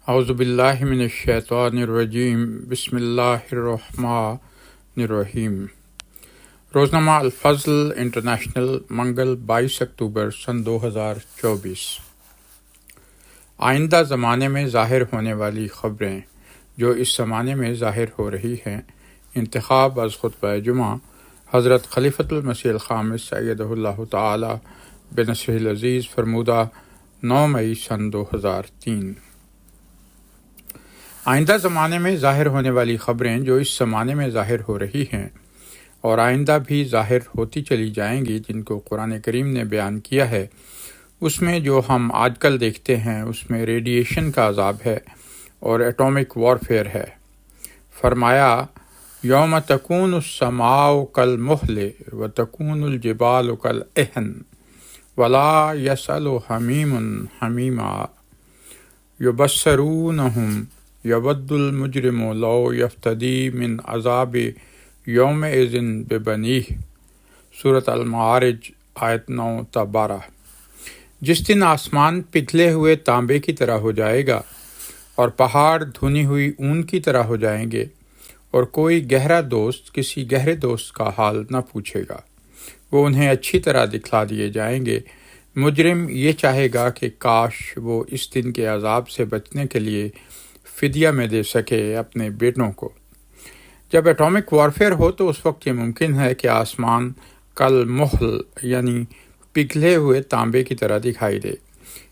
اعوذ باللہ من الشیطان الرجیم بسم اللہ الرحمن الرحیم۔ روزنامہ الفضل انٹرنیشنل، منگل 22 اکتوبر سن 2024۔ آئندہ زمانے میں ظاہر ہونے والی خبریں جو اس زمانے میں ظاہر ہو رہی ہیں۔ انتخاب از خطبہ جمعہ حضرت خلیفۃ المسیح الخامس ایدہ اللہ تعالی بنصرہ العزیز، فرمودہ 9 مئی سن 2003۔ آئندہ زمانے میں ظاہر ہونے والی خبریں جو اس زمانے میں ظاہر ہو رہی ہیں اور آئندہ بھی ظاہر ہوتی چلی جائیں گی، جن کو قرآن کریم نے بیان کیا ہے، اس میں جو ہم آج کل دیکھتے ہیں اس میں ریڈیشن کا عذاب ہے اور ایٹامک وارفیئر ہے۔ فرمایا، یوم تکون السماء کالمہل وتکون الجبال کالعہن ولا یسأل حمیم حمیما یبصرونہم یود المجرم لو یفتدی من عذاب یومئذ ببنیہ۔ سورۃ المعارج آیت 9-12۔ جس دن آسمان پگھلے ہوئے تانبے کی طرح ہو جائے گا اور پہاڑ دھنی ہوئی اون کی طرح ہو جائیں گے، اور کوئی گہرا دوست کسی گہرے دوست کا حال نہ پوچھے گا، وہ انہیں اچھی طرح دکھلا دیے جائیں گے۔ مجرم یہ چاہے گا کہ کاش وہ اس دن کے عذاب سے بچنے کے لیے فدیہ میں دے سکے اپنے بیٹوں کو۔ جب ایٹامک وارفیئر ہو تو اس وقت یہ ممکن ہے کہ آسمان کالمہل یعنی پگھلے ہوئے تانبے کی طرح دکھائی دے۔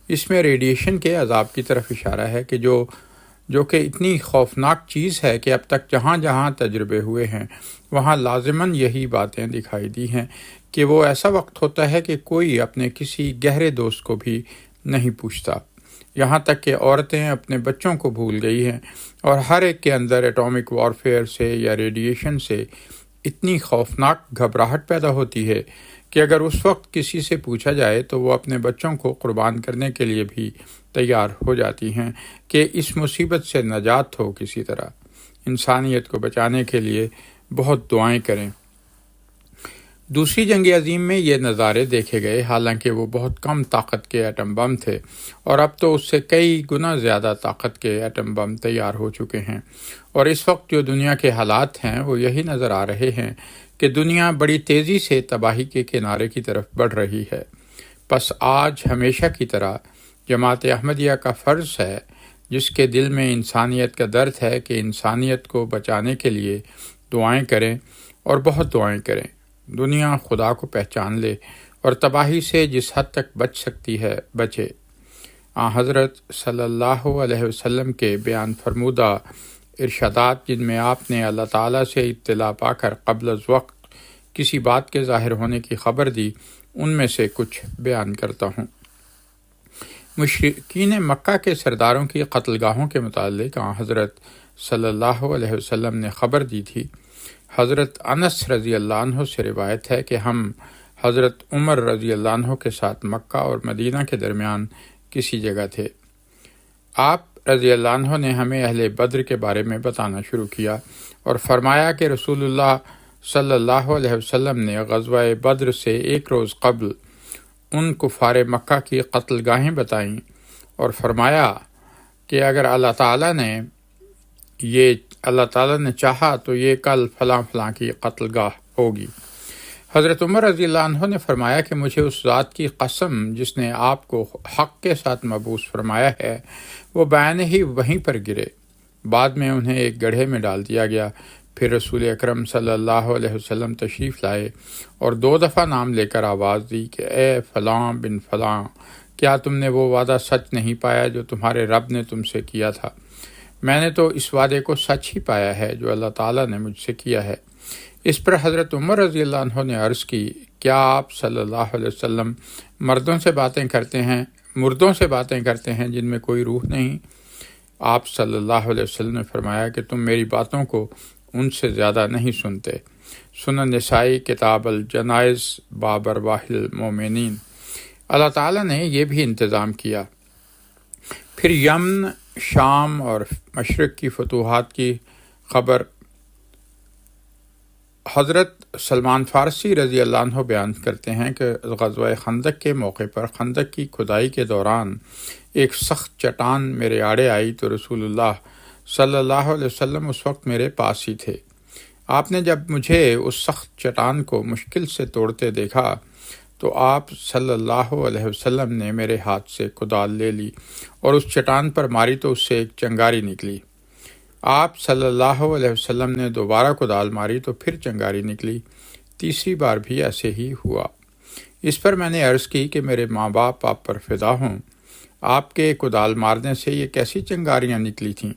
اس میں ریڈیشن کے عذاب کی طرف اشارہ ہے کہ جو کہ اتنی خوفناک چیز ہے کہ اب تک جہاں جہاں تجربے ہوئے ہیں وہاں لازماً یہی باتیں دکھائی دی ہیں کہ وہ ایسا وقت ہوتا ہے کہ کوئی اپنے کسی گہرے دوست کو بھی نہیں پوچھتا، یہاں تک کہ عورتیں اپنے بچوں کو بھول گئی ہیں، اور ہر ایک کے اندر ایٹامک وارفیئر سے یا ریڈیشن سے اتنی خوفناک گھبراہٹ پیدا ہوتی ہے کہ اگر اس وقت کسی سے پوچھا جائے تو وہ اپنے بچوں کو قربان کرنے کے لیے بھی تیار ہو جاتی ہیں کہ اس مصیبت سے نجات ہو کسی طرح۔ انسانیت کو بچانے کے لیے بہت دعائیں کریں۔ دوسری جنگ عظیم میں یہ نظارے دیکھے گئے، حالانکہ وہ بہت کم طاقت کے ایٹم بم تھے، اور اب تو اس سے کئی گنا زیادہ طاقت کے ایٹم بم تیار ہو چکے ہیں، اور اس وقت جو دنیا کے حالات ہیں وہ یہی نظر آ رہے ہیں کہ دنیا بڑی تیزی سے تباہی کے کنارے کی طرف بڑھ رہی ہے۔ پس آج ہمیشہ کی طرح جماعت احمدیہ کا فرض ہے، جس کے دل میں انسانیت کا درد ہے، کہ انسانیت کو بچانے کے لیے دعائیں کریں اور بہت دعائیں کریں۔ دنیا خدا کو پہچان لے اور تباہی سے جس حد تک بچ سکتی ہے بچے۔ حضرت صلی اللہ علیہ وسلم کے بیان فرمودہ ارشادات، جن میں آپ نے اللہ تعالیٰ سے اطلاع پا کر قبل از وقت کسی بات کے ظاہر ہونے کی خبر دی، ان میں سے کچھ بیان کرتا ہوں۔ مشرکین مکہ کے سرداروں کی قتل گاہوں کے متعلق حضرت صلی اللہ علیہ وسلم نے خبر دی تھی۔ حضرت انس رضی اللہ عنہ سے روایت ہے کہ ہم حضرت عمر رضی اللہ عنہ کے ساتھ مکہ اور مدینہ کے درمیان کسی جگہ تھے۔ آپ رضی اللہ عنہ نے ہمیں اہل بدر کے بارے میں بتانا شروع کیا اور فرمایا کہ رسول اللہ صلی اللہ علیہ وسلم نے غزوہ بدر سے ایک روز قبل ان کفار مکہ کی قتل گاہیں بتائیں اور فرمایا کہ اگر اللہ تعالیٰ نے چاہا تو یہ کل فلاں فلاں کی قتل گاہ ہوگی۔ حضرت عمر رضی اللہ عنہ نے فرمایا کہ مجھے اس ذات کی قسم جس نے آپ کو حق کے ساتھ مبعوث فرمایا ہے، وہ بعین ہی وہیں پر گرے۔ بعد میں انہیں ایک گڑھے میں ڈال دیا گیا۔ پھر رسول اکرم صلی اللہ علیہ وسلم تشریف لائے اور 2 دفعہ نام لے کر آواز دی کہ اے فلاں بن فلاں، کیا تم نے وہ وعدہ سچ نہیں پایا جو تمہارے رب نے تم سے کیا تھا؟ میں نے تو اس وعدے کو سچ ہی پایا ہے جو اللہ تعالیٰ نے مجھ سے کیا ہے۔ اس پر حضرت عمر رضی اللہ عنہ نے عرض کی، کیا آپ صلی اللہ علیہ وسلم مردوں سے باتیں کرتے ہیں جن میں کوئی روح نہیں؟ آپ صلی اللہ علیہ وسلم نے فرمایا کہ تم میری باتوں کو ان سے زیادہ نہیں سنتے۔ سنن نسائی کتاب الجنائز باب ارواح المومنین۔ اللہ تعالیٰ نے یہ بھی انتظام کیا۔ پھر یمن، شام اور مشرق کی فتوحات کی خبر۔ حضرت سلمان فارسی رضی اللہ عنہ بیان کرتے ہیں کہ غزوہ خندق کے موقع پر خندق کی کھدائی کے دوران ایک سخت چٹان میرے آڑے آئی تو رسول اللہ صلی اللہ علیہ وسلم اس وقت میرے پاس ہی تھے۔ آپ نے جب مجھے اس سخت چٹان کو مشکل سے توڑتے دیکھا تو آپ صلی اللہ علیہ وسلم نے میرے ہاتھ سے کدال لے لی اور اس چٹان پر ماری تو اس سے ایک چنگاری نکلی۔ آپ صلی اللہ علیہ وسلم نے دوبارہ کدال ماری تو پھر چنگاری نکلی۔ تیسری بار بھی ایسے ہی ہوا۔ اس پر میں نے عرض کی کہ میرے ماں باپ آپ پر فدا ہوں، آپ کے کدال مارنے سے یہ کیسی چنگاریاں نکلی تھیں؟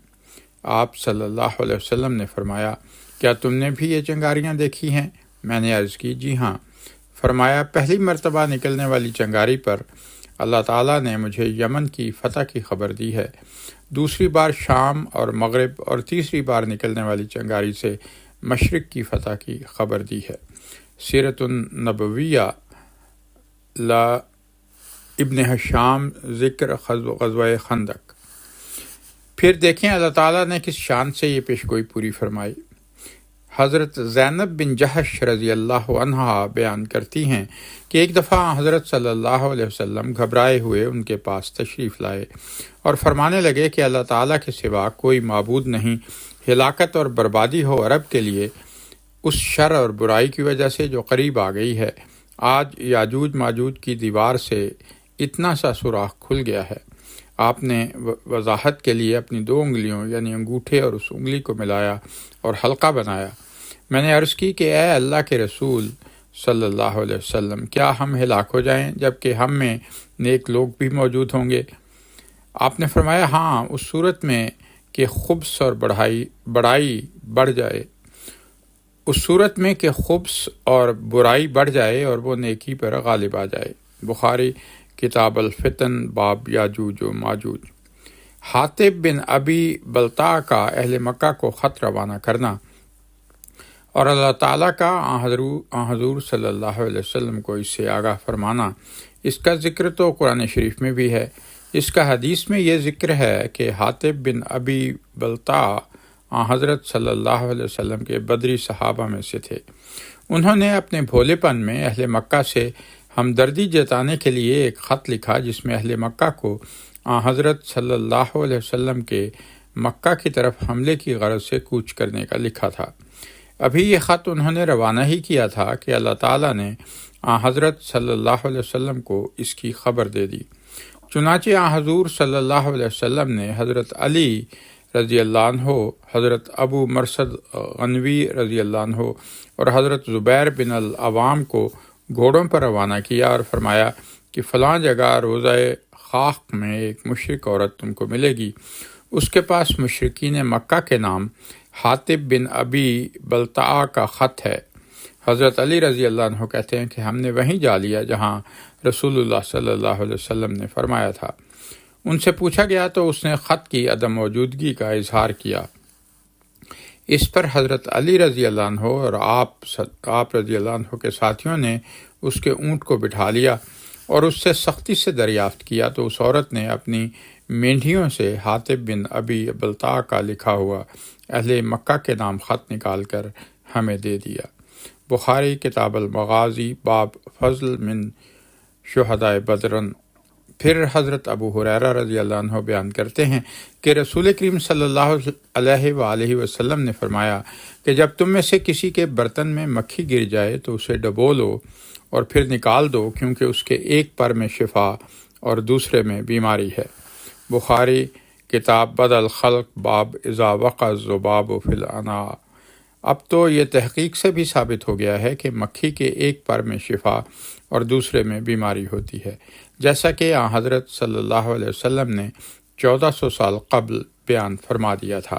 آپ صلی اللہ علیہ وسلم نے فرمایا، کیا تم نے بھی یہ چنگاریاں دیکھی ہیں؟ میں نے عرض کی، جی ہاں۔ فرمایا، پہلی مرتبہ نکلنے والی چنگاری پر اللہ تعالیٰ نے مجھے یمن کی فتح کی خبر دی ہے، دوسری بار شام اور مغرب، اور تیسری بار نکلنے والی چنگاری سے مشرق کی فتح کی خبر دی ہے۔ سیرت النبویہ لا ابن ہشام، ذکر غزوہ خندق۔ پھر دیکھیں اللہ تعالیٰ نے کس شان سے یہ پیشگوئی پوری فرمائی۔ حضرت زینب بن جحش رضی اللہ عنہا بیان کرتی ہیں کہ ایک دفعہ حضرت صلی اللہ علیہ وسلم گھبرائے ہوئے ان کے پاس تشریف لائے اور فرمانے لگے کہ اللہ تعالیٰ کے سوا کوئی معبود نہیں، ہلاکت اور بربادی ہو عرب کے لیے اس شر اور برائی کی وجہ سے جو قریب آ گئی ہے۔ آج یاجوج ماجوج کی دیوار سے اتنا سا سوراخ کھل گیا ہے۔ آپ نے وضاحت کے لیے اپنی 2 انگلیوں یعنی انگوٹھے اور اس انگلی کو ملایا اور حلقہ بنایا۔ میں نے عرض کی کہ اے اللہ کے رسول صلی اللہ علیہ وسلم، کیا ہم ہلاک ہو جائیں جبکہ ہم میں نیک لوگ بھی موجود ہوں گے؟ آپ نے فرمایا، ہاں، اس صورت میں کہ خبث اور بڑائی بڑھ جائے، اس صورت میں کہ خبث اور برائی بڑھ جائے اور وہ نیکی پر غالب آ جائے۔ بخاری کتاب الفتن، باب یاجوج و ماجوج۔ حاطب بن ابی بلتع کا اہل مکہ کو خط روانہ کرنا اور اللہ تعالیٰ کا حضور صلی اللہ علیہ وسلم کو اس سے آگاہ فرمانا، اس کا ذکر تو قرآن شریف میں بھی ہے۔ اس کا حدیث میں یہ ذکر ہے کہ حاطب بن ابی بلتع حضرت صلی اللہ علیہ وسلم کے بدری صحابہ میں سے تھے۔ انہوں نے اپنے بھولے پن میں اہل مکہ سے ہمدردی جتانے کے لیے ایک خط لکھا جس میں اہل مکہ کو حضرت صلی اللہ علیہ وسلم کے مکہ کی طرف حملے کی غرض سے کوچ کرنے کا لکھا تھا۔ ابھی یہ خط انہوں نے روانہ ہی کیا تھا کہ اللہ تعالیٰ نے حضرت صلی اللہ علیہ وسلم کو اس کی خبر دے دی۔ چنانچہ حضور صلی اللہ علیہ وسلم نے حضرت علی رضی اللہ عنہ، حضرت ابو مرثد غنوی رضی اللہ عنہ اور حضرت زبیر بن العوام کو گھوڑوں پر روانہ کیا اور فرمایا کہ فلاں جگہ روضہ خاک میں ایک مشرک عورت تم کو ملے گی، اس کے پاس مشرکین مکہ کے نام حاطب بن ابی بلتع کا خط ہے۔ حضرت علی رضی اللہ عنہ کہتے ہیں کہ ہم نے وہیں جا لیا جہاں رسول اللہ صلی اللہ علیہ وسلم نے فرمایا تھا۔ ان سے پوچھا گیا تو اس نے خط کی عدم موجودگی کا اظہار کیا۔ اس پر حضرت علی رضی اللہ عنہ اور آپ رضی اللہ عنہ کے ساتھیوں نے اس کے اونٹ کو بٹھا لیا اور اس سے سختی سے دریافت کیا تو اس عورت نے اپنی مینڈھیوں سے حاطب بن ابی بلتع کا لکھا ہوا اہل مکہ کے نام خط نکال کر ہمیں دے دیا۔ بخاری کتاب المغازی، باب فضل من شہداء بدرن۔ پھر حضرت ابو ہریرہ رضی اللہ عنہ بیان کرتے ہیں کہ رسول کریم صلی اللہ علیہ وآلہ وسلم نے فرمایا کہ جب تم میں سے کسی کے برتن میں مکھی گر جائے تو اسے ڈبو لو اور پھر نکال دو، کیونکہ اس کے ایک پر میں شفا اور دوسرے میں بیماری ہے۔ بخاری کتاب بدل خلق، باب اذا وقع الذباب فی الاناء۔ اب تو یہ تحقیق سے بھی ثابت ہو گیا ہے کہ مکھی کے ایک پر میں شفا اور دوسرے میں بیماری ہوتی ہے، جیسا کہ حضرت صلی اللہ علیہ وسلم نے 1400 سال قبل بیان فرما دیا تھا۔